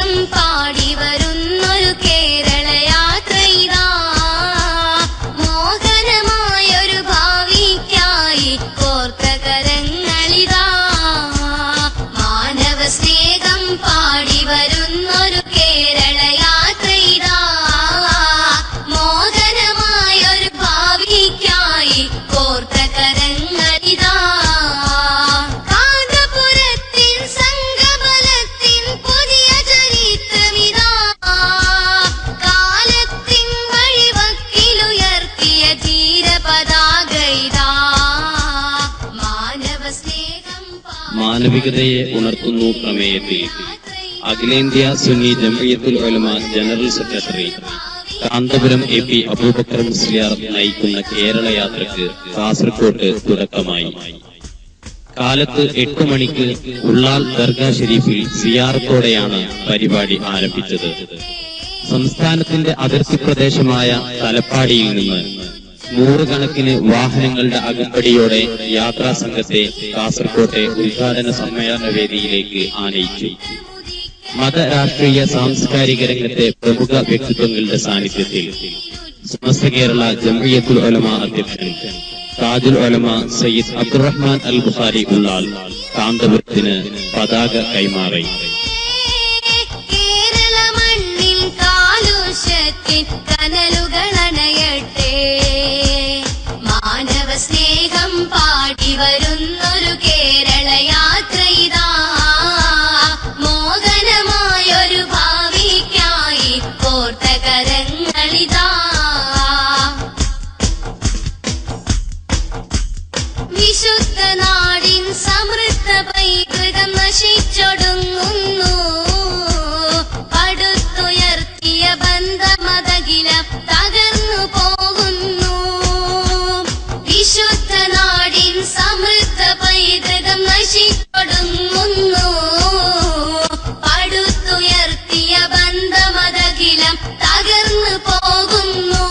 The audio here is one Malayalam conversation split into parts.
സ്നേഹം പാടി വരുന്നൊരു കേരള യാത്ര ഇതാ. മോഹനമായൊരു ഭാവിക്കായി കോർത്ത കരങ്ങളിതാ. മാനവ സ്നേഹം പാടി വരുന്നൊരു കേരള യാത്ര ഇതാ. മോഹനമായൊരു ഭാവിക്കായി കോർത്ത കരങ്ങളിതാ. കാന്തപുരത്തിൻ സംഘബലത്തിൻ പുതിയ ചരിത്രമിതാ. കാലത്തിൻ വഴിവക്കിലുയർത്തിയ ധീരപതാക ഇതാ. മാനവ സ്നേഹം മാനവികതയെ ഉണർത്തുന്നു പ്രമേയത്തിൽ അഖിലേന്ത്യാ Sunni Jamiyyathul Ulama general secretary Kanthapuram AP Aboobacker Musliyar നയിക്കുന്ന കേരള യാത്രക്ക് കാസർകോട്ട് തുടക്കമായി. കാലത്ത് 8 മണിക്ക് ഉള്ളാൽ ദർഗാ ഷരീഫിൽ സിയാറത്തോടെയാണ് പരിപാടി ആരംഭിച്ചത്. സംസ്ഥാനത്തിന്റെ അതിർത്തി പ്രദേശമായ തലപ്പാടിയിൽ നിന്ന് 100 കണക്കിന് വാഹനങ്ങളുടെ അകമ്പടിയോടെ യാത്രാ സംഘത്തെ കാസർകോട്ടെ ഉദ്ഘാടന സമ്മേളന വേദിയിലേക്ക് ആനയിച്ചു. മത രാഷ്ട്രീയ സാംസ്കാരിക രംഗത്തെ പ്രമുഖ വ്യക്തിത്വങ്ങളുടെ സാന്നിധ്യത്തിൽ സമസ്ത കേരള ജംഇയ്യത്തുൽ ഉലമ അധ്യക്ഷൻ താജുൽ ഉലമ സയ്യിദ് അബ്ദുറഹ്മാൻ അൽ ബുഖാരി ഉള്ളാൽ കാന്തപുരത്തിന് പതാക കൈമാറി. കേരള മണ്ണിൽ കാലുഷ്യത്തിൻ കനലുകളണയട്ടെ. മാനവ സ്നേഹം പാടി വരുന്നൊരു കേരള യാത്ര ഇതാ. മോഹനമായൊരു ഭാവിക്കായി കോർത്ത കരങ്ങളിതാ. വിശുദ്ധ നാടിൻ സമൃദ്ധ പൈതൃകം നശിച്ചൊടുങ്ങുന്നു. പടുത്തുയർത്തിയ ബന്ധമതകിലം തകർന്നു പോകുന്നു. വിശുദ്ധ നാടിൻ സമൃദ്ധ പൈതൃകം നശിച്ചൊടുങ്ങുന്നു. പടുത്തുയർത്തിയ ബന്ധമതകിലം തകർന്നു പോകുന്നു.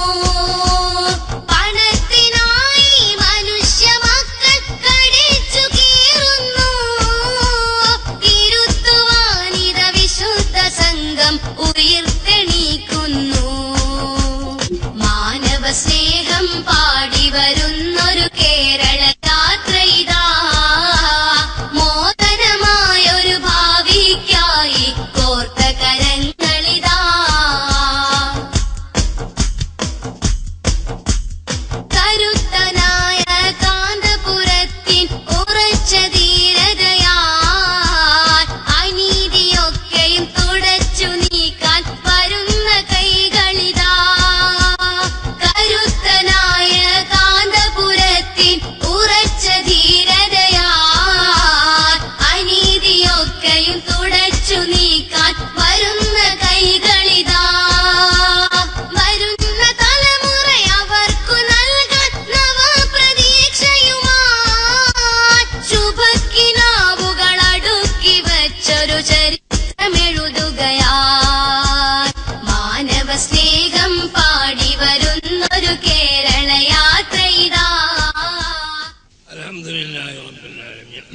പണത്തിനായി മനുഷ്യ മക്കൾ കടിച്ചു കീറുന്നു. തിരുത്തുവാനിത വിശുദ്ധ സംഘം ഉയർത്തെണീക്കുന്നു. മാനവ സ്നേഹം പാടി വരുന്നൊരു കേരള യാത്ര ഇതാ. മോദനമായൊരു ഭാവിക്കായി കോർത്ത കരങ്ങളിതാ. കരുത്തനായ കാന്തപുരത്തിൻ ഉറച്ച ധീരതയാൽ അനീതിയൊക്കെയും തുടച്ചു നീക്കാൻ വരുന്ന കൈകളിതാ. കരുത്തനായ കാന്തപുരത്തിൻ ഉറച്ച ധീരതയാൽ അനീതിയൊക്കെയും തുടച്ചു നീക്കാൻ വരുന്ന കൈകളിതാ. വരുന്ന തലമുറ അവർക്കു നൽകാൻ നവപ്രതീക്ഷയുമായി ശുഭക്കിനാവുകൾ അടുക്കി വച്ചൊരു ചരിത്രമെഴുതുകയായി. മാനവ സ്നേഹം പാടി വരുന്നൊരു കേരള യാത്ര ഇതാ. അൽഹംദുലില്ലാഹി റബ്ബിൽ ആലമീൻ.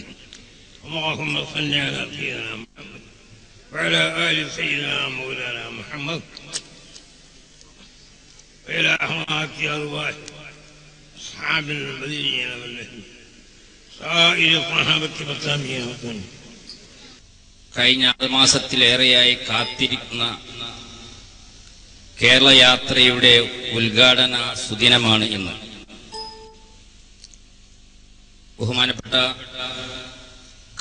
اللهم صل على سيدنا محمد وعلى آل سيدنا مولانا محمد وإلى أموات أرواح أصحاب المدينين والذين سائر الصحابة والتابعين والسنة. കഴിഞ്ഞ 6 മാസത്തിലേറെയായി കാത്തിരിക്കുന്ന കേരള യാത്രയുടെ ഉദ്ഘാടന സുദിനമാണ് ഇന്ന്. ബഹുമാനപ്പെട്ട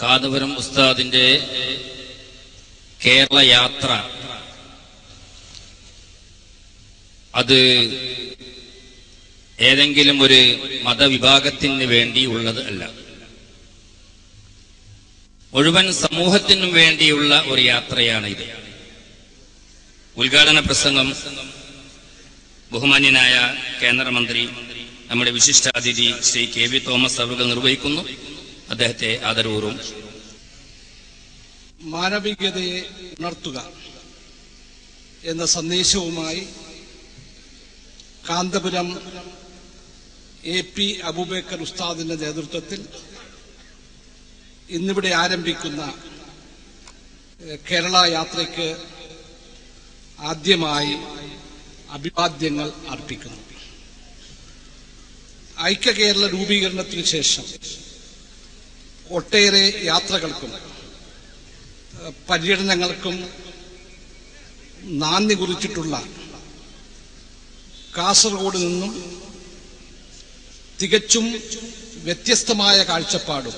കാന്തപുരം ഉസ്താദിന്റെ കേരള യാത്ര അത് ഏതെങ്കിലും ഒരു മതവിഭാഗത്തിന് വേണ്ടിയുള്ളത് അല്ല, മുഴുവൻ സമൂഹത്തിനും വേണ്ടിയുള്ള ഒരു യാത്രയാണ് ഇത്. ഉദ്ഘാടന പ്രസംഗം ബഹുമാന്യനായ കേന്ദ്രമന്ത്രി നമ്മുടെ വിശിഷ്ടാതിഥി ശ്രീ KV തോമസ് അവർ നിർവഹിക്കുന്നു. അദ്ദേഹത്തെ ആദരപൂർവ്വം. മാനവികതയെ ഉണർത്തുക എന്ന സന്ദേശവുമായി കാന്തപുരം AP അബൂബക്കർ ഉസ്താദിന്റെ നേതൃത്വത്തിൽ ഇന്നിവിടെ ആരംഭിക്കുന്ന കേരള യാത്രയ്ക്ക് ആദ്യമായി അഭിവാദ്യങ്ങൾ അർപ്പിക്കുന്നു. ഐക്യ കേരള രൂപീകരണത്തിന് ശേഷം ഒട്ടേറെ യാത്രകൾക്കും പര്യടനങ്ങൾക്കും നാന്ദി കുറിച്ചിട്ടുള്ള കാസർഗോഡ് നിന്നും തികച്ചും വ്യത്യസ്തമായ കാഴ്ചപ്പാടും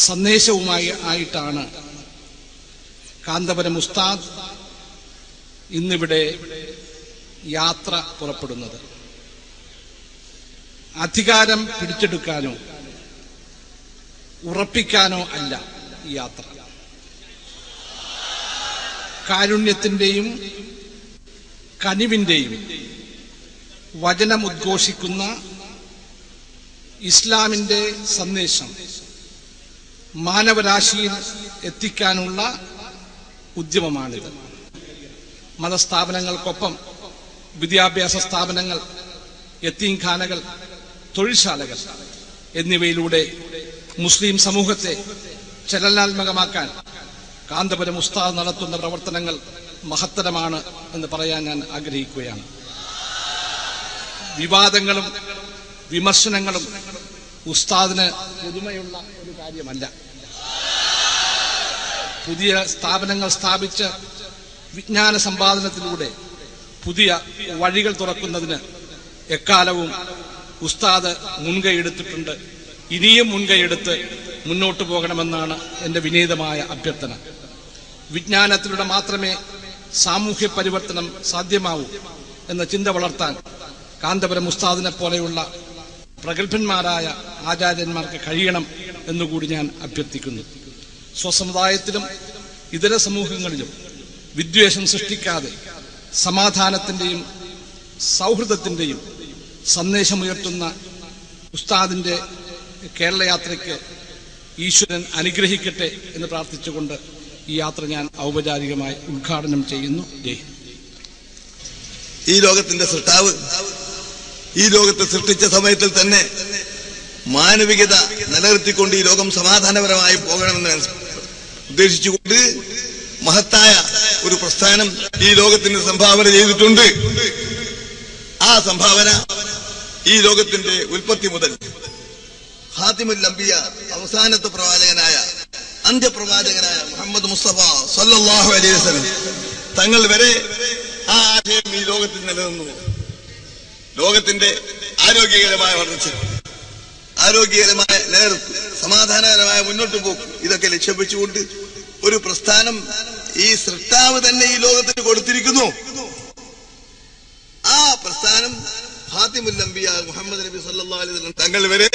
സന്ദേശവുമായി ആയിട്ടാണ് കാന്തപുരം ഉസ്താദ് ഇന്നിവിടെ യാത്ര പുറപ്പെടുന്നത്. അധികാരം പിടിച്ചെടുക്കാനോ ഉറപ്പിക്കാനോ അല്ല ഈ യാത്ര. കാരുണ്യത്തിന്റെയും കനിവിന്റെയും വചനം ഉദ്ഘോഷിക്കുന്ന ഇസ്ലാമിന്റെ സന്ദേശം മാനവരാശിയിൽ എത്തിക്കാനുള്ള ഉദ്യമമാണിത്. മതസ്ഥാപനങ്ങൾക്കൊപ്പം വിദ്യാഭ്യാസ സ്ഥാപനങ്ങൾ, യത്തീംഖാനകൾ, തൊഴിൽശാലകൾ എന്നിവയിലൂടെ മുസ്ലിം സമൂഹത്തെ ചലനാത്മകമാക്കാൻ കാന്തപുരം ഉസ്താദ് നടത്തുന്ന പ്രവർത്തനങ്ങൾ മഹത്തരമാണ് എന്ന് പറയാൻ ഞാൻ ആഗ്രഹിക്കുകയാണ്. വിവാദങ്ങളും വിമർശനങ്ങളും ഉസ്താദിന് പുതുമയുള്ള ഒരു കാര്യമല്ല. പുതിയ സ്ഥാപനങ്ങൾ സ്ഥാപിച്ച് വിജ്ഞാന സമ്പാദനത്തിലൂടെ പുതിയ വഴികൾ തുറക്കുന്നതിന് എക്കാലവും ഉസ്താദ് മുൻകൈയെടുത്തിട്ടുണ്ട്. ഇനിയും മുൻകൈയെടുത്ത് മുന്നോട്ടു പോകണമെന്നാണ് എൻ്റെ വിനീതമായ അഭ്യർത്ഥന. വിജ്ഞാനത്തിലൂടെ മാത്രമേ സാമൂഹ്യ പരിവർത്തനം സാധ്യമാവൂ എന്ന ചിന്ത വളർത്താൻ കാന്തപുരം ഉസ്താദിനെ പോലെയുള്ള പ്രഗത്ഭന്മാരായ ആചാര്യന്മാർക്ക് കഴിയണം എന്നുകൂടി ഞാൻ അഭ്യർത്ഥിക്കുന്നു. സ്വസമുദായത്തിലും ഇതര സമൂഹങ്ങളിലും വിദ്വേഷം സൃഷ്ടിക്കാതെ സമാധാനത്തിന്റെയും സൗഹൃദത്തിന്റെയും സന്ദേശമുയർത്തുന്ന ഉസ്താദിന്റെ കേരള യാത്രയ്ക്ക് ഈശ്വരൻ അനുഗ്രഹിക്കട്ടെ എന്ന് പ്രാർത്ഥിച്ചുകൊണ്ട് ഈ യാത്ര ഞാൻ ഔപചാരികമായി ഉദ്ഘാടനം ചെയ്യുന്നു. ജയ് ഹിന്ദ്. ഈ ലോകത്തിന്റെ സൃഷ്ടാവ് ഈ ലോകത്തെ സൃഷ്ടിച്ച സമയത്തിൽ തന്നെ മാനവികത നിലനിർത്തിക്കൊണ്ട് ഈ ലോകം സമാധാനപരമായി പോകണമെന്ന് ഉദ്ദേശിച്ചുകൊണ്ട് മഹത്തായ ഒരു പ്രസ്ഥാനം ഈ ലോകത്തിന് സംഭാവന ചെയ്തിട്ടുണ്ട്. ആ സംഭാവന ഈ ലോകത്തിന്റെ ഉൽപ്പത്തി മുതൽ ഖാതിമുൽ അംബിയ അവസാനത്തെ പ്രവാചകനായ അന്ത്യപ്രവാചകനായ മുഹമ്മദ് മുസ്തഫ സല്ലല്ലാഹു അലൈഹി വസല്ലം തങ്ങൾ വരെ ആ ആശയം ഈ ലോകത്തിൽ നിലനിന്നു. ലോകത്തിന്റെ ആരോഗ്യകരമായ വളർച്ച, ആരോഗ്യകരമായ നിലനിർത്ത്, സമാധാനകരമായ മുന്നോട്ട് പോക്ക്, ഇതൊക്കെ ലക്ഷ്യം വെച്ചുകൊണ്ട് ഒരു പ്രസ്ഥാനം ഈ സൃഷ്ടാവ് തന്നെ ഈ ലോകത്തിന് കൊടുത്തിരിക്കുന്നു. ആ പ്രസ്ഥാനം ഖാതിമുൽ അംബിയ മുഹമ്മദ് നബി സല്ലല്ലാഹു അലൈഹി വസല്ലം തങ്ങൾ വരെ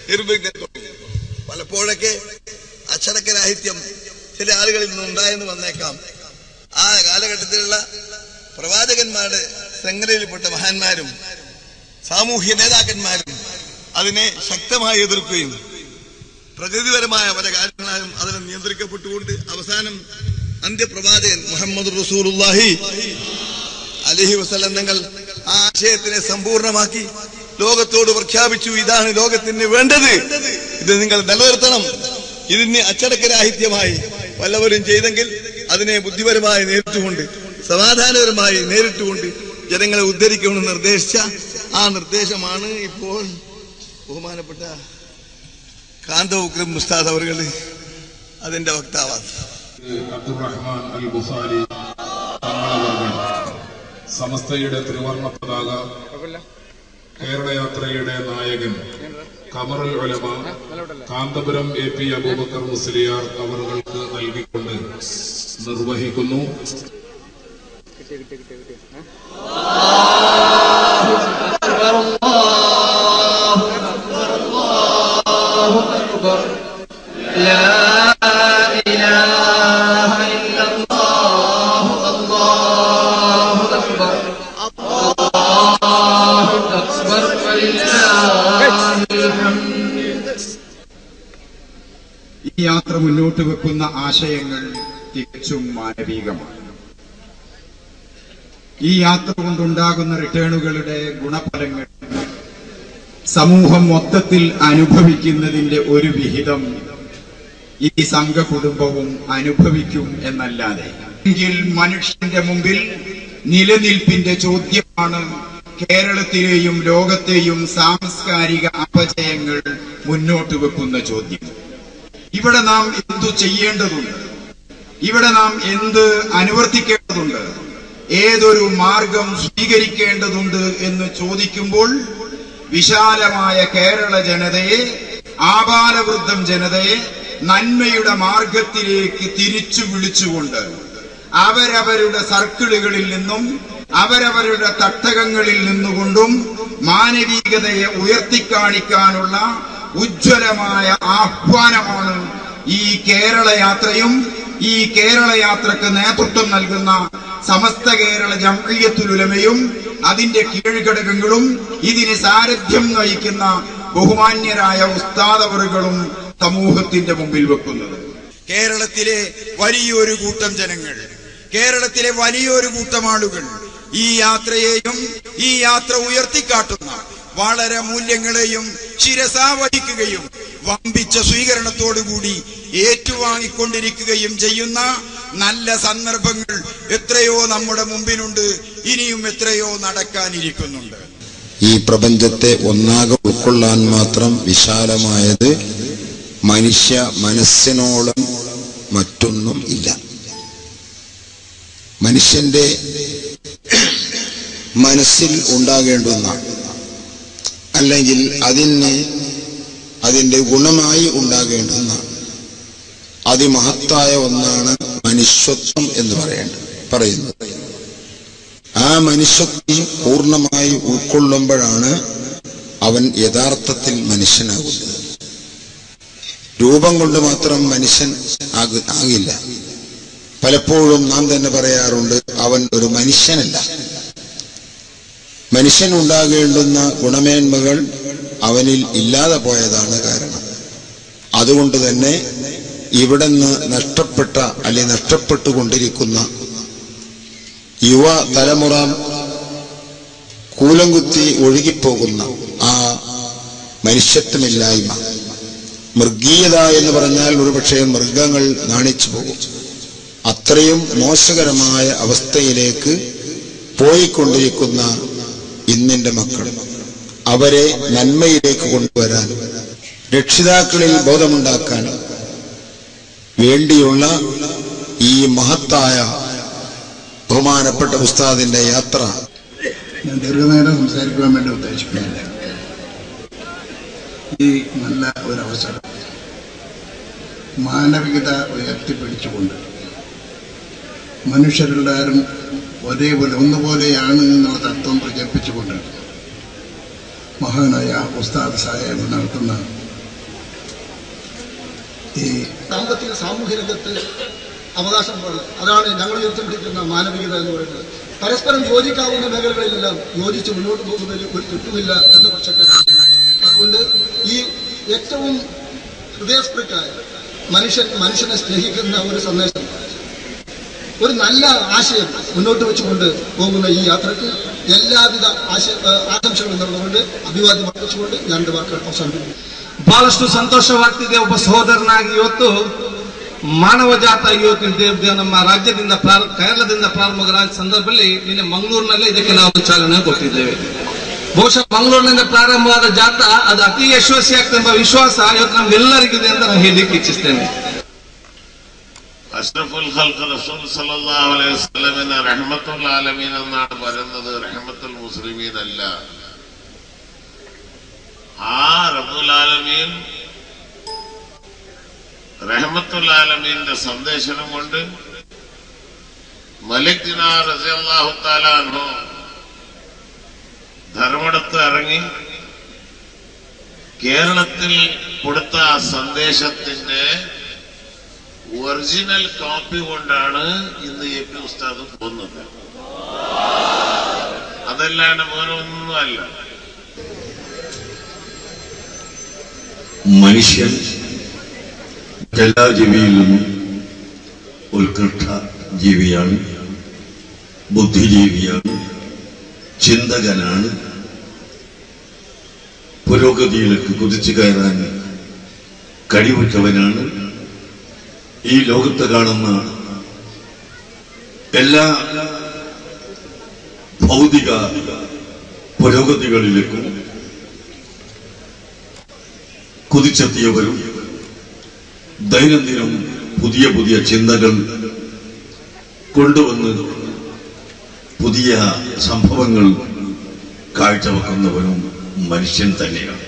നിർവിഘ്നം. പലപ്പോഴൊക്കെ അച്ചടക്കരാഹിത്യം ചില ആളുകളിൽ നിന്നുണ്ടായെന്ന് വന്നേക്കാം. ആ കാലഘട്ടത്തിലുള്ള പ്രവാചകന്മാരുടെ ശൃംഖലയിൽപ്പെട്ട മഹാന്മാരും സാമൂഹ്യ നേതാക്കന്മാരും അതിനെ ശക്തമായി എതിർക്കുകയും പ്രകൃതിപരമായ പല കാര്യങ്ങളാലും അതിനെ നിയന്ത്രിക്കപ്പെട്ടുകൊണ്ട് അവസാനം അന്ത്യപ്രവാചകൻ മുഹമ്മദ് റസൂലുള്ളാഹി അലൈഹി വസല്ലം തങ്ങൾ ആ ആശയത്തിനെ സമ്പൂർണമാക്കി ലോകത്തോട് പ്രഖ്യാപിച്ചു, ഇതാണ് ലോകത്തിന് വേണ്ടത്, ഇത് നിങ്ങൾ നിലനിർത്തണം. ഇതിന് അച്ചടക്കരാഹിത്യമായി വല്ലവരും ചെയ്തെങ്കിൽ അതിനെ ബുദ്ധിപരമായി നേരിട്ടുകൊണ്ട് സമാധാനപരമായി നേരിട്ടുകൊണ്ട് ജനങ്ങളെ ഉദ്ധരിക്കണമെന്ന് നിർദ്ദേശിച്ച ആ നിർദ്ദേശമാണ് ഇപ്പോൾ ബഹുമാനപ്പെട്ട കാന്തപുരം ഉസ്താദ് അവர்கள் അതിന്റെ വക്താവാണ്. അബ്ദുറഹ്മാൻ അൽ ബുഖാരി തങ്ങളവர்கள் സമസ്തയുടെ ത്രിവർണ്ണ പതാക കേരള യാത്രയുടെ നായകൻ ഖമറുൽ ഉലമ കാന്തപുരം AP അബൂബക്കർ മുസ്ലിയാർ അവർക്ക് നൽകിക്കൊണ്ട് നിർവഹിക്കുന്നു. ഈ യാത്ര മുന്നോട്ട് വെക്കുന്ന ആശയങ്ങൾ തികച്ചും മാനവികമാണ്. ഈ യാത്ര കൊണ്ടുണ്ടാകുന്ന റിട്ടേണുകളുടെ ഗുണഫലങ്ങൾ സമൂഹം മൊത്തത്തിൽ അനുഭവിക്കുന്നതിന്റെ ഒരു വിഹിതം ഈ സംഘകുടുംബവും അനുഭവിക്കും എന്നല്ലാതെ. എങ്കിൽ മനുഷ്യന്റെ മുമ്പിൽ നിലനിൽപ്പിന്റെ ചോദ്യമാണ് കേരളത്തിലെയും ലോകത്തെയും സാംസ്കാരിക അപജയങ്ങൾ മുന്നോട്ട് വെക്കുന്ന ചോദ്യം. ഇവിടെ നാം എന്തു ചെയ്യേണ്ടതുണ്ട്? ഇവിടെ നാം എന്ത് അനുവർത്തിക്കേണ്ടതുണ്ട്? ഏതൊരു മാർഗം സ്വീകരിക്കേണ്ടതുണ്ട് എന്ന് ചോദിക്കുമ്പോൾ വിശാലമായ കേരള ജനതയെ, ആബാലവൃദ്ധം ജനതയെ നന്മയുടെ മാർഗത്തിലേക്ക് തിരിച്ചു വിളിച്ചുകൊണ്ട് അവരവരുടെ സർക്കിളുകളിൽ നിന്നും അവരവരുടെ തട്ടകങ്ങളിൽ നിന്നുകൊണ്ടും മാനവികതയെ ഉയർത്തിക്കാണിക്കാനുള്ള ഉജ്ജ്വലമായ ആഹ്വാനമാണ് ഈ കേരള യാത്രയും ഈ കേരള യാത്രക്ക് നേതൃത്വം നൽകുന്ന സമസ്ത കേരള ജംഇയ്യത്തുൽ ഉലമയും അതിന്റെ കീഴ്ഘടകങ്ങളും ഇതിന് സാരഥ്യം വഹിക്കുന്ന ബഹുമാന്യരായ ഉസ്താദവറുകളും സമൂഹത്തിന്റെ മുമ്പിൽ വെക്കുന്നത്. കേരളത്തിലെ വലിയൊരു കൂട്ടം ജനങ്ങൾ, കേരളത്തിലെ വലിയൊരു കൂട്ടം ആളുകൾ ഈ യാത്രയെയും ഈ യാത്ര ഉയർത്തിക്കാട്ടുന്ന വളരെ മൂല്യങ്ങളെയും ശിരസാവഹിക്കുകയും വമ്പിച്ച സ്വീകരണത്തോടുകൂടി ഏറ്റുവാങ്ങിക്കൊണ്ടിരിക്കുകയും ചെയ്യുന്ന നല്ല സന്ദർഭങ്ങൾ എത്രയോ നമ്മുടെ മുമ്പിലുണ്ട്. ഇനിയും എത്രയോ നടക്കാനിരിക്കുന്നുണ്ട്. ഈ പ്രപഞ്ചത്തെ ഒന്നാകെ ഉൾക്കൊള്ളാൻ മാത്രം വിശാലമായത് മനുഷ്യ മനസ്സിനോളം മറ്റൊന്നും ഇല്ല. മനുഷ്യന്റെ മനസ്സിൽ ഉണ്ടാകേണ്ടുന്ന, അല്ലെങ്കിൽ അതിന്റെ ഗുണമായി ഉണ്ടാകേണ്ടുന്ന അതിമഹത്തായ ഒന്നാണ് മനുഷ്യത്വം എന്ന് പറയുന്നത്. ആ മനുഷ്യത്വം പൂർണ്ണമായി ഉൾക്കൊള്ളുമ്പോഴാണ് അവൻ യഥാർത്ഥത്തിൽ മനുഷ്യനാകുന്നത്. രൂപം കൊണ്ട് മാത്രം മനുഷ്യൻ ആകില്ല. പലപ്പോഴും നാം തന്നെ പറയാറുണ്ട്, അവൻ ഒരു മനുഷ്യനല്ല. മനുഷ്യനുണ്ടാകേണ്ടുന്ന ഗുണമേന്മകൾ അവനിൽ ഇല്ലാതെ പോയതാണ് കാരണം. അതുകൊണ്ട് തന്നെ ഇവിടുന്ന് നഷ്ടപ്പെട്ടുകൊണ്ടിരിക്കുന്ന യുവ തലമുറ കൂലംകുത്തി ഒഴുകിപ്പോകുന്ന ആ മനുഷ്യത്വമില്ലായ്മ, മൃഗീയത എന്ന് പറഞ്ഞാൽ ഒരുപക്ഷെ മൃഗങ്ങൾ നാണിച്ചു പോകും. അത്രയും മോശകരമായ അവസ്ഥയിലേക്ക് പോയിക്കൊണ്ടിരിക്കുന്ന ഇന്നിന്റെ മക്കൾ, അവരെ നന്മയിലേക്ക് കൊണ്ടുവരാൻ, രക്ഷിതാക്കളിൽ ബോധമുണ്ടാക്കാൻ വേണ്ടിയുള്ള ഈ മഹത്തായ ബഹുമാനപ്പെട്ട ഉസ്താദിന്റെ യാത്ര ഞാൻ ദീർഘനേരം സംസാരിക്കുവാൻ വേണ്ടി ഉദ്ദേശിക്കുന്നില്ല. ഈ നല്ല ഒരവസരം മാനവികത ഉയർത്തിപ്പിടിച്ചുകൊണ്ട് മനുഷ്യരെല്ലാവരും ഒരേപോലെ ഒന്നുപോലെയാണ് എന്നുള്ള തത്വം പ്രചരിപ്പിച്ചുകൊണ്ട് മഹാനായ ഉസ്താദ് സാഹിബ് നടത്തുന്ന ഈ സാമ്പത്തിക സാമൂഹ്യ രംഗത്ത് അവകാശം അതാണ് ഞങ്ങൾ ഉയർത്തിപ്പിടിക്കുന്ന മാനവികത എന്ന് പറയുന്നത്. പരസ്പരം യോജിക്കാവുന്ന മേഖലകളിലെല്ലാം യോജിച്ച് മുന്നോട്ട് പോകുന്നതിൽ ഒരു തെറ്റുമില്ല എന്ന പക്ഷക്കാരാണ്. അതുകൊണ്ട് ഈ ഏറ്റവും ഹൃദയസ്പൃക്കായ മനുഷ്യനെ സ്നേഹിക്കുന്ന ഒരു സന്ദേശം, ഒരു നല്ല ആശയം മുന്നോട്ട് വെച്ചുകൊണ്ട് പോകുന്ന ಈ യാത്രക്ക് ಎಲ್ಲಾವಿಧ ಆಕಾಂಕ್ಷೆಗಳು ನೆರವೇರಿಕೊಂಡು ಅಭಿವಾದ್ಯ ಮಾಡಿಕೊಂಡು ಎರಡು ವಾಕ್ಯ ಅವಸಾನಿಸುತ್ತೇನೆ. ಬಹಳಷ್ಟು ಸಂತೋಷವಾಗ್ತಿದೆ. ಒಬ್ಬ ಸಹೋದರನಾಗಿ ಇವತ್ತು ಮಾನವ ಜಾತ ಇವತ್ತು ನಮ್ಮ ರಾಜ್ಯದಿಂದ ಕೇರಳದಿಂದ ಪ್ರಾರಂಭವಾದ ಸಂದರ್ಭದಲ್ಲಿ ನಿನ್ನೆ ಮಂಗಳೂರಿನಲ್ಲೇ ಇದಕ್ಕೆ ನಾವು ಚಾಲನೆ ಕೊಟ್ಟಿದ್ದೇವೆ. ಬಹುಶಃ ಮಂಗಳೂರಿನಿಂದ ಪ್ರಾರಂಭವಾದ ಜಾಥಾ ಅದು ಅತಿ ಯಶಸ್ವಿ ಆಗ್ತದೆ ಎಂಬ ವಿಶ್ವಾಸ ಇವತ್ತು ನಮ್ಗೆಲ್ಲರಿಗಿದೆ ಅಂತ ನಾನು ಹೇಳಲಿಕ್ಕೆ ಇಚ್ಛಿಸ್ತೇನೆ. അഷ്റഫുൽ ഖൽഖ് റസൂൽ സല്ലല്ലാഹു അലൈഹി വസല്ലമിനെ റഹ്മത്തുൽ ആലമീൻ എന്നാണ് പറയുന്നത്, റഹ്മത്തുൽ മുസ്ലിമീൻ അല്ല. ആ റബ്ബുൽ ആലമീൻ റഹ്മത്തുൽ ആലമീന്റെ സന്ദേശം കൊണ്ട് മലിക് ദിനാർ റളിയല്ലാഹു തആല അൻഹു ധർമ്മടത്ത് ഇറങ്ങി കേരളത്തിൽ കൊടുത്ത ആ സന്ദേശത്തിന്റെ ഒറിജിനൽ കോപ്പി കൊണ്ടാണ് ഇന്ന് എ പി ഉസ്താദ് പോകുന്നത്. അതല്ലാണ്ട് വേറൊന്നുമല്ല. മനുഷ്യൻ എല്ലാ ജീവിയിൽ നിന്നും ഉത്കൃഷ്ട ജീവിയാണ്, ബുദ്ധിജീവിയാണ്, ചിന്തകനാണ്. പുരോഗതിയിലേക്ക് കുതിച്ചു കയറാൻ കഴിവുറ്റവനാണ്. ഈ ലോകത്ത് കാണുന്ന എല്ലാ ഭൗതിക പുരോഗതികളിലേക്കും കുതിച്ചെത്തിയവരും ദൈനംദിനം പുതിയ പുതിയ ചിന്തകൾ കൊണ്ടുവന്ന് പുതിയ സംഭവങ്ങൾ കാഴ്ചവെക്കുന്നവരും മനുഷ്യൻ തന്നെയാണ്.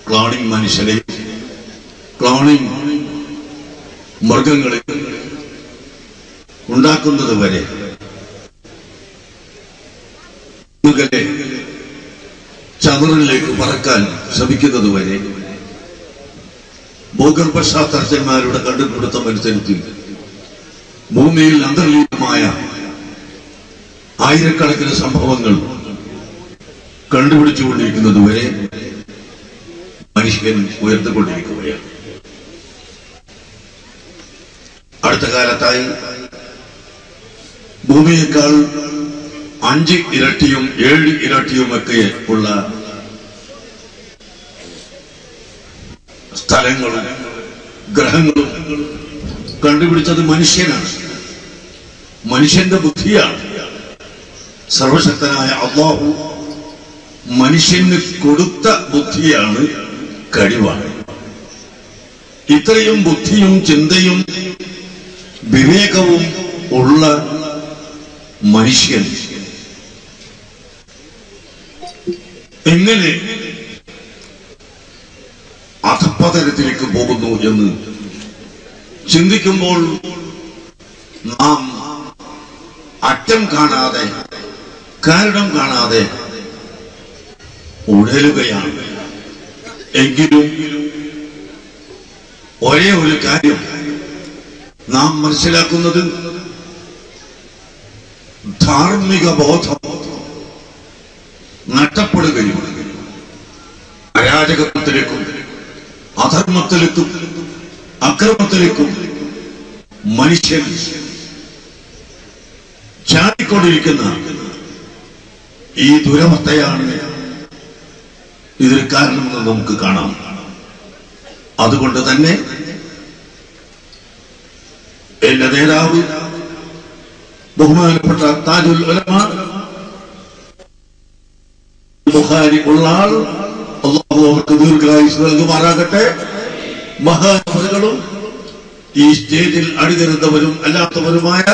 ക്ലോണിംഗ് മനുഷ്യരെ, ക്ലോണിംഗ് മൃഗങ്ങളെ ഉണ്ടാക്കുന്നത് വരെ, ചന്ദ്രനിലേക്ക് പറക്കാൻ ശ്രമിക്കുന്നത് വരെ ഭൂഗർഭശാസ്ത്രജ്ഞന്മാരുടെ കണ്ടുപിടുത്തമനുസരിച്ച് ഭൂമിയിൽ അന്തർലീനമായ ആയിരക്കണക്കിന് സംഭവങ്ങൾ കണ്ടുപിടിച്ചുകൊണ്ടിരിക്കുന്നത് വരെ മനുഷ്യൻ ഉയർന്നുകൊണ്ടിരിക്കുകയാണ്. അടുത്ത കാലത്തായി ഭൂമിയേക്കാൾ 5 ഇരട്ടിയും 7 ഇരട്ടിയുമൊക്കെ ഉള്ള സ്ഥലങ്ങളും ഗ്രഹങ്ങളും കണ്ടുപിടിച്ചത് മനുഷ്യനാണ്, മനുഷ്യന്റെ ബുദ്ധിയാണ്. സർവശക്തനായ അല്ലാഹു മനുഷ്യന് കൊടുത്ത ബുദ്ധിയാണ്, കഴിവാണ്. ഇത്രയും ബുദ്ധിയും ചിന്തയും വിവേകവും ഉള്ള മനുഷ്യൻ എങ്ങനെ അധപ്പതനത്തിലേക്ക് പോകുന്നു എന്ന് ചിന്തിക്കുമ്പോൾ നാം അറ്റം കാണാതെ, കാരണം കാണാതെ ഉഴലുകയാണ്. എങ്കിലും ഒരേ ഒരു കാര്യം നാം മനസ്സിലാക്കുന്നത്, ധാർമ്മിക ബോധം നഷ്ടപ്പെടുകയും അരാജകത്വത്തിലേക്കും അധർമ്മത്തിലേക്കും അക്രമത്തിലേക്കും മനുഷ്യൻ ചാടിക്കൊണ്ടിരിക്കുന്ന ഈ ദുരവസ്ഥയാണ് ഇതിന് കാരണമെന്ന് നമുക്ക് കാണാം. അതുകൊണ്ട് തന്നെ എന്റെ നേതാവ് ബഹുമാനപ്പെട്ട താജുൽ ഉലമ ബുഖാരി ഉള്ള ആൾ, അല്ലാഹു അവർക്ക് ദീർഘായുസ്സ് നൽകുമാറാകട്ടെ. മഹാനവറുകളും ഈ സ്റ്റേജിൽ അണിനിരുന്നവരും അല്ലാത്തവരുമായ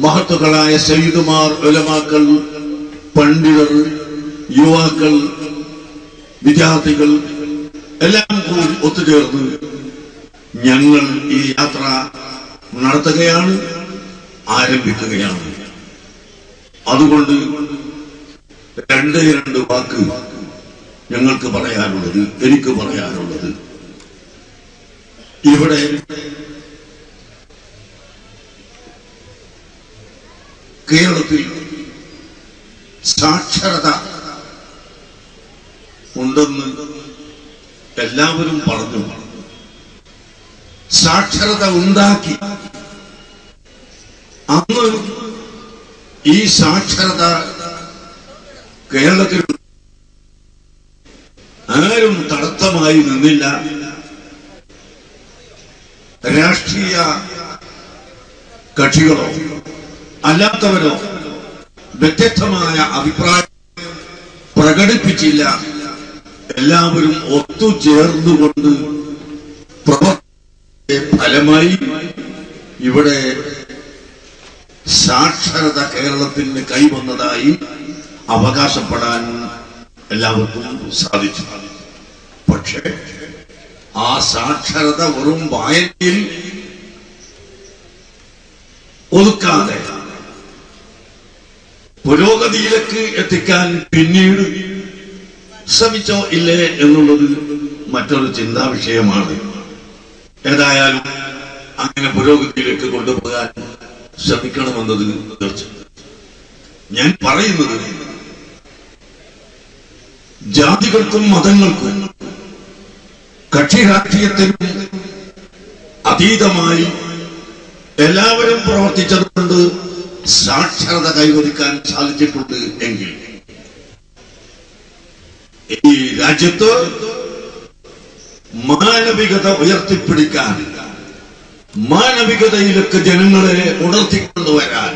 മഹത്തുക്കളായ സയ്യിദുമാർ, ഉലമാക്കൾ, പണ്ഡിതർ, യുവാക്കൾ, വിദ്യാർത്ഥികൾ എല്ലാം കൂടി ഒത്തുചേർന്ന് ഞങ്ങൾ ഈ യാത്ര നടത്തുകയാണ്, ആരംഭിക്കുകയാണ്. അതുകൊണ്ട് രണ്ട് വാക്ക് ഞങ്ങൾക്ക് പറയാനുള്ളത്, എനിക്ക് പറയാനുള്ളത്, ഇവിടെ കേരളത്തിൽ സാക്ഷരത ഉണ്ടെന്ന് എല്ലാവരും പറഞ്ഞു. സാക്ഷരത ഉണ്ടാക്കി അന്ന് ഈ സാക്ഷരത കേരളത്തിൽ ആരും തടസ്സമായി നിന്നില്ല. രാഷ്ട്രീയ കക്ഷികളോ അല്ലാത്തവരോ വ്യത്യസ്തമായ അഭിപ്രായം പ്രകടിപ്പിച്ചില്ല. എല്ലാവരും ഒത്തുചേർന്നുകൊണ്ട് പ്രവർത്തന ഫലമായി ഇവിടെ സാക്ഷരത കേരളത്തിന് കൈവന്നതായി അവകാശപ്പെടാൻ എല്ലാവർക്കും സാധിച്ചു. പക്ഷേ ആ സാക്ഷരത വെറും വായനയിൽ ഒതുക്കാതെ പുരോഗതിയിലേക്ക് എത്തിക്കാൻ പിന്നീട് ശ്രമിച്ചോ ഇല്ലേ എന്നുള്ളത് മറ്റൊരു ചിന്താ വിഷയമാണ്. ഏതായാലും അങ്ങനെ പുരോഗതിയിലേക്ക് കൊണ്ടുപോകാൻ ശ്രമിക്കണമെന്നത് തീർച്ചയായും. ഞാൻ പറയുന്നത് ജാതികൾക്കും മതങ്ങൾക്കും കക്ഷി രാഷ്ട്രീയത്തിനും അതീതമായി എല്ലാവരും പ്രവർത്തിച്ചതുകൊണ്ട് സാക്ഷരത കൈവരിക്കാൻ സാധിച്ചിട്ടുണ്ട് എങ്കിൽ ഈ രാജ്യത്ത് മാനവികത ഉയർത്തിപ്പിടിക്കാൻ മാനവികതയിലേക്ക് ജനങ്ങളെ ഉണർത്തിക്കൊണ്ടുവരാൻ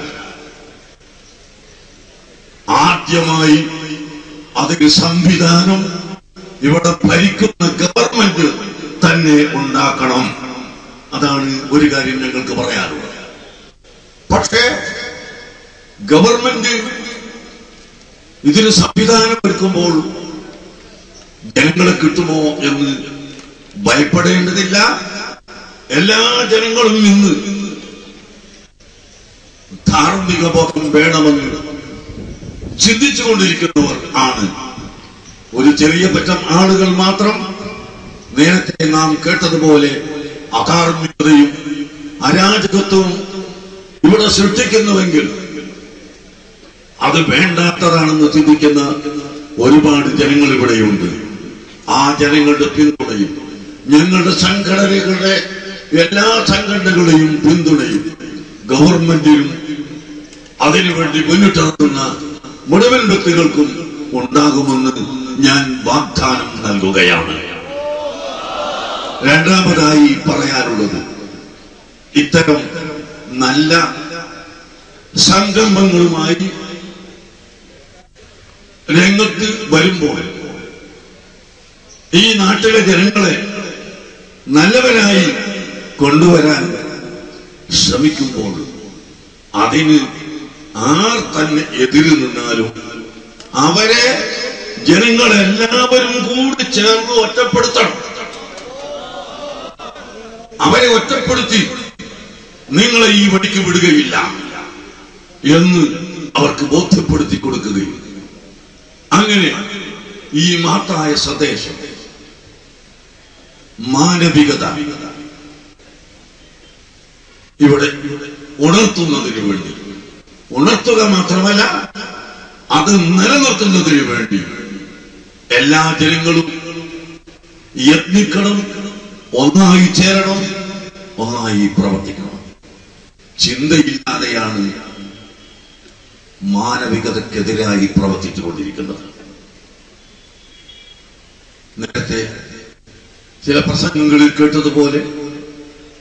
ആദ്യമായി അതിന് സംവിധാനം ഇവിടെ ഭരിക്കുന്ന ഗവൺമെന്റ് തന്നെ ഉണ്ടാക്കണം. അതാണ് ഒരു കാര്യം ഞങ്ങൾക്ക് പറയാനുള്ളത്. പക്ഷേ ഗവൺമെന്റ് ഇതിന് സംവിധാനം ഒരുക്കുമ്പോൾ ജനങ്ങളെ കിട്ടുമോ എന്ന് ഭയപ്പെടേണ്ടതില്ല. എല്ലാ ജനങ്ങളും ഇന്ന് ധാർമ്മിക ബോധം വേണമെന്ന് ചിന്തിച്ചുകൊണ്ടിരിക്കുന്നവർ ആണ്. ഒരു ചെറിയ പറ്റം ആളുകൾ മാത്രം നേരത്തെ നാം കേട്ടതുപോലെ അധാർമികതയും അരാജകത്വവും ഇവിടെ സൃഷ്ടിക്കുന്നുവെങ്കിൽ അത് വേണ്ടാത്തതാണെന്ന് ചിന്തിക്കുന്ന ഒരുപാട് ജനങ്ങൾ ഇവിടെയുണ്ട്. ആ ജനങ്ങളുടെ പിന്തുണയും ഞങ്ങളുടെ സംഘടനകളുടെ എല്ലാ സംഘടനകളെയും പിന്തുണയും ഗവൺമെന്റിനും അതിനുവേണ്ടി മുന്നിട്ടിറങ്ങുന്ന മുഴുവൻ വ്യക്തികൾക്കും ഉണ്ടാകുമെന്ന് ഞാൻ വാഗ്ദാനം നൽകുകയാണ്. രണ്ടാമതായി പറയാനുള്ളത്, ഇത്തരം നല്ല സംരംഭങ്ങളുമായി രംഗത്ത് വരുമ്പോൾ ഈ നാട്ടിലെ ജനങ്ങളെ നല്ലവരായി കൊണ്ടുവരാൻ ശ്രമിക്കുമ്പോൾ അതിന് ആർ തന്നെ എതിര് നിന്നാലും അവരെ ജനങ്ങളെല്ലാവരും കൂടി ചേർന്ന് ഒറ്റപ്പെടുത്തണം. അവരെ ഒറ്റപ്പെടുത്തി നിങ്ങളെ ഈ വഴിക്ക് വിടുകയില്ല എന്ന് അവർക്ക് ബോധ്യപ്പെടുത്തി കൊടുക്കുകയും അങ്ങനെ ഈ മഹത്തായ സന്ദേശം മാനവികത ഇവിടെ ഉണർത്തുന്നതിന് വേണ്ടി, ഉണർത്തുക മാത്രമല്ല അത് നിലനിർത്തുന്നതിന് വേണ്ടി എല്ലാ ജനങ്ങളും യത്നിക്കണം, ഒന്നായി ചേരണം, ഒന്നായി പ്രവർത്തിക്കണം. ചിന്തയില്ലാതെയാണ് മാനവികതക്കെതിരായി പ്രവർത്തിച്ചുകൊണ്ടിരിക്കുന്നത്. നേരത്തെ ചില പ്രസംഗങ്ങളിൽ കേട്ടതുപോലെ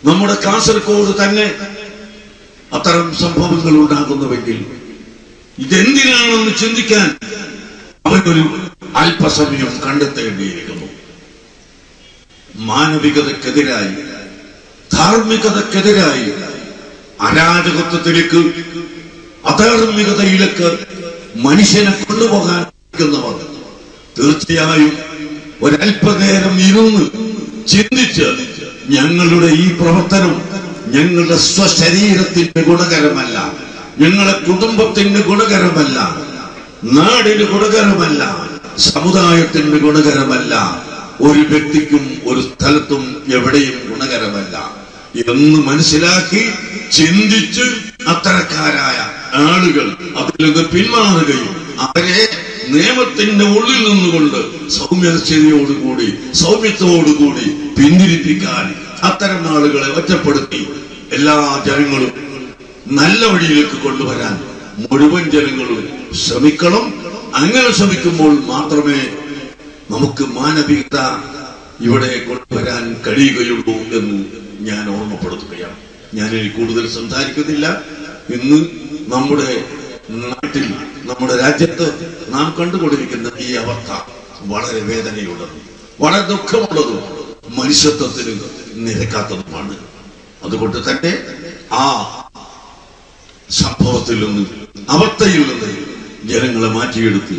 നമ്മുടെ കാസർഗോഡ് തന്നെ അത്തരം സംഭവങ്ങൾ ഉണ്ടാകുന്നുവെങ്കിൽ ഇതെന്തിനാണെന്ന് ചിന്തിക്കാൻ അവനൊരു അല്പസമയം കണ്ടെത്തേണ്ടിയിരിക്കുന്നു. മാനവികതക്കെതിരായി, ധാർമ്മികതക്കെതിരായി, അരാജകത്വത്തിലേക്ക്, അധാർമികതയിലേക്ക് മനുഷ്യനെ കൊണ്ടുപോകാൻ നിൽക്കുന്നവർ തീർച്ചയായും ഒരല്പനേരം ഇരുന്ന് ചിന്തിച്ച് ഞങ്ങളുടെ ഈ പ്രവർത്തനം ഞങ്ങളുടെ സ്വശരീരത്തിന് ഗുണകരമല്ല, ഞങ്ങളുടെ കുടുംബത്തിന് ഗുണകരമല്ല, നാടിന് ഗുണകരമല്ല, സമുദായത്തിന് ഗുണകരമല്ല, ഒരു വ്യക്തിക്കും ഒരു സ്ഥലത്തും എവിടെയും ഗുണകരമല്ല എന്ന് മനസ്സിലാക്കി ചിന്തിച്ച് അത്തരക്കാരായ ആളുകൾ അതിൽ നിന്ന് പിന്മാറുകയും അവരെ നിയമത്തിന്റെ ഉള്ളിൽ നിന്നുകൊണ്ട് സൗമ്യതയോടുകൂടി സൗമ്യത്തോടുകൂടി പിന്തിരിപ്പിക്കാൻ അത്തരം ആളുകളെ ഒറ്റപ്പെടുത്തി എല്ലാ ജനങ്ങളും നല്ല വഴിയിലേക്ക് കൊണ്ടുവരാൻ മുഴുവൻ ജനങ്ങളും ശ്രമിക്കണം. അങ്ങനെ ശ്രമിക്കുമ്പോൾ മാത്രമേ നമുക്ക് മാനവികത ഇവിടെ കൊണ്ടുവരാൻ കഴിയുകയുള്ളൂ എന്ന് ഞാൻ ഓർമ്മപ്പെടുത്തുകയാണ്. ഞാനിനി കൂടുതൽ സംസാരിക്കുന്നില്ല. ഇന്ന് നമ്മുടെ നാട്ടിൽ, നമ്മുടെ രാജ്യത്ത് നാം കണ്ടുകൊണ്ടിരിക്കുന്ന ഈ അവസ്ഥ വളരെ വേദനയുള്ളതും വളരെ ദുഃഖമുള്ളതും മനുഷ്യത്വത്തിന് നിരക്കാത്തതുമാണ്. അതുകൊണ്ട് തന്നെ ആ സംഭവത്തിൽ നിന്ന്, അവസ്ഥയിൽ നിന്ന് ജനങ്ങളെ മാറ്റിയെടുത്ത്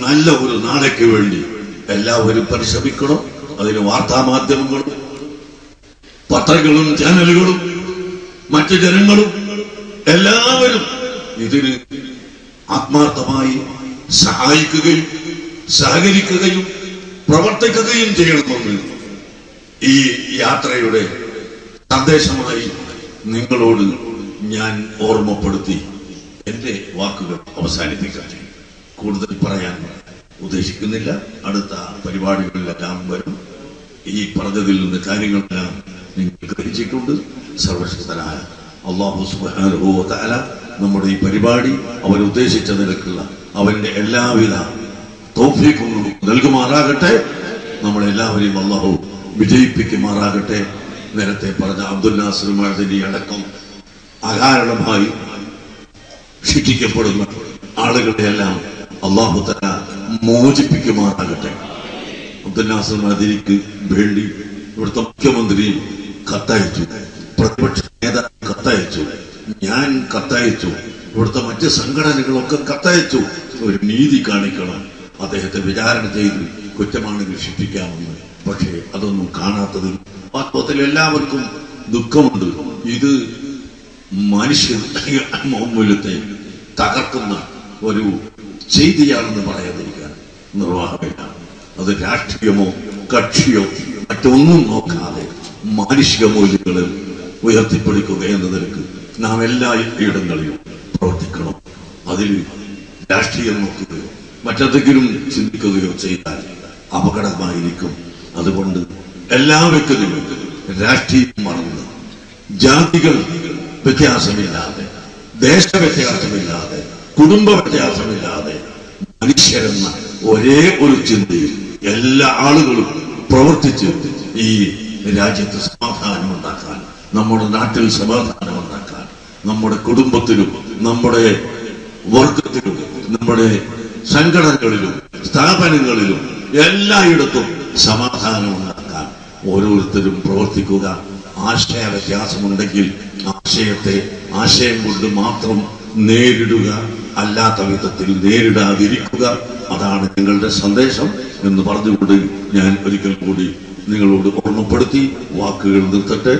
നല്ല ഒരു നാളേക്ക് വേണ്ടി എല്ലാവരും പരിശ്രമിക്കണം. അതിന് വാർത്താമാധ്യമങ്ങളും പത്രങ്ങളും ചാനലുകളും മറ്റു ജനങ്ങളും എല്ലാവരും ഇതിന് ആത്മാർത്ഥമായി സഹായിക്കുകയും സഹകരിക്കുകയും പ്രവർത്തിക്കുകയും ചെയ്യണമെന്ന് ഈ യാത്രയുടെ സന്ദേശമായി നിങ്ങളോട് ഞാൻ ഓർമ്മപ്പെടുത്തി എന്റെ വാക്കുകൾ അവസാനിപ്പിക്കാൻ കൂടുതൽ പറയാൻ ഉദ്ദേശിക്കുന്നില്ല. അടുത്ത പരിപാടികളിലെല്ലാം വരും. ഈ പറഞ്ഞതിൽ നിന്ന് കാര്യങ്ങളെല്ലാം നിങ്ങൾ ഗ്രഹിച്ചിട്ടുണ്ട്. സർവശക്തനായ അല്ലാഹു സുബ്ഹാനഹു വ തആല നമ്മുടെ ഈ പരിപാടി അവൻ ഉദ്ദേശിച്ച നിലക്കുള്ള അവന്റെ എല്ലാവിധ തൗഫീഖും നൽകുമാറാകട്ടെ. നമ്മളെല്ലാവരെയും അല്ലാഹു വിജയിപ്പിക്കുമാറാകട്ടെ. നേരത്തെ പറഞ്ഞ അബ്ദുൽ നാസർ മഅദനി അടക്കം അകാരണമായി ശിക്ഷിക്കപ്പെടുന്ന ആളുകളെയെല്ലാം അല്ലാഹു തആല മോചിപ്പിക്കുമാറാകട്ടെ. അബ്ദുൽ നാസർ മഅദനിക്ക് വേണ്ടി ഇവിടുത്തെ മുഖ്യമന്ത്രി കത്തയച്ചു, പ്രതിപക്ഷ നേതാവ് കത്തയച്ചു, ഞാൻ കത്തയച്ചു, ഇവിടുത്തെ മറ്റ് സംഘടനകളൊക്കെ കത്തയച്ചു. ഒരു നീതി കാണിക്കണം, അദ്ദേഹത്തെ വിചാരണ ചെയ്ത് കുറ്റമാണെങ്കിൽ ശിക്ഷിക്കാമെന്ന്. പക്ഷേ അതൊന്നും കാണാത്തതിൽ വാസ്തവത്തിൽ എല്ലാവർക്കും ദുഃഖമുണ്ട്. ഇത് മനുഷ്യ മൂല്യത്തെ തകർക്കുന്ന ഒരു ചെയ്തിയാണെന്ന് പറയാതിരിക്കാൻ നിർവാഹമില്ല. അത് രാഷ്ട്രീയമോ കക്ഷിയോ മറ്റൊന്നും നോക്കാതെ മാനുഷിക മൂല്യങ്ങളിൽ ഉയർത്തിപ്പിടിക്കുക എന്ന നിലക്ക് നാം എല്ലാ ഇടങ്ങളിലും പ്രവർത്തിക്കണം. അതിൽ രാഷ്ട്രീയം നോക്കുകയോ മറ്റെന്തെങ്കിലും ചിന്തിക്കുകയോ ചെയ്താൽ അപകടമായിരിക്കും. അതുകൊണ്ട് എല്ലാ വ്യക്തികളും രാഷ്ട്രീയം മറന്ന് ജാതികൾ വ്യത്യാസമില്ലാതെ, ദേശവ്യത്യാസമില്ലാതെ, കുടുംബ വ്യത്യാസമില്ലാതെ മനുഷ്യരെന്ന ഒരേ ഒരു ചിന്തയിൽ എല്ലാ ആളുകളും പ്രവർത്തിച്ച് ഈ രാജ്യത്ത് സമാധാനം ഉണ്ടാക്കാൻ, നമ്മുടെ നാട്ടിൽ സമാധാനം ഉണ്ടാക്കാൻ, നമ്മുടെ കുടുംബത്തിലും നമ്മുടെ വർഗത്തിലും നമ്മുടെ സംഘടനകളിലും സ്ഥാപനങ്ങളിലും എല്ലായിടത്തും സമാധാനം ഉണ്ടാക്കാൻ ഓരോരുത്തരും പ്രവർത്തിക്കുക. ആശയ വ്യത്യാസമുണ്ടെങ്കിൽ ആശയത്തെ ആശയം കൊണ്ട് മാത്രം നേരിടുക, അല്ലാത്ത വിധത്തിൽ നേരിടാതിരിക്കുക. അതാണ് നിങ്ങളുടെ സന്ദേശം എന്ന് പറഞ്ഞുകൊണ്ട് ഞാൻ ഒരിക്കൽ കൂടി നിങ്ങളോട് ഓർമ്മപ്പെടുത്തി വാക്കുകൾ നിർത്തട്ടെ.